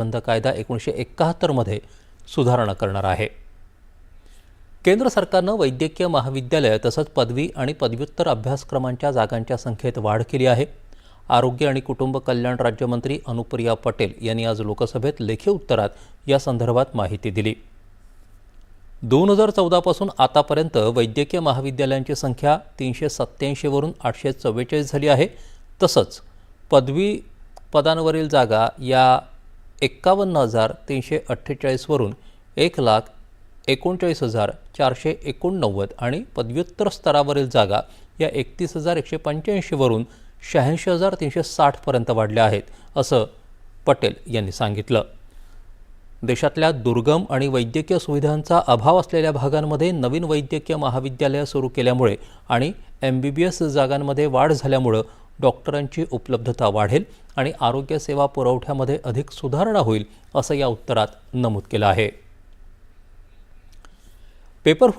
बंद कायदा 1971 मध्ये सुधारणा करणार आहे। केंद्र सरकारनं वैद्यकीय महाविद्यालय तसंच पदवी आणि पदव्युत्तर अभ्यासक्रमांच्या जागांच्या संख्येत वाढ केली आहे। आरोग्य आणि कुटुंब कल्याण राज्यमंत्री अनुप्रिया पटेल यांनी आज लोकसभेत लेखी उत्तरात या संदर्भात माहिती दिली। 2014 पासून आतापर्यंत वैद्यकीय महाविद्यालयांची संख्या 387 वरून 844 झाली आहे। तसंच पदवी पदांवरील जागा या 51,348 वरून 1,39,489 आणि पदव्युत्तर स्तरावरील जागा या 31,185 वरून 86,360 पर्यंत वाढल्या आहेत, असं पटेल यांनी सांगितलं। देशातल्या दुर्गम आणि वैद्यकीय सुविधांचा अभाव असलेल्या भागांमध्ये नवीन वैद्यकीय महाविद्यालय सुरू केल्यामुळे आणि MBBS जागांमध्ये वाढ झाल्यामुळे डॉक्टरांची उपलब्धता वाढेल आणि आरोग्य सेवा पुरवठ्यामध्ये अधिक सुधारणा होईल, असं या उत्तरात नमूद केलं आहे। पेपर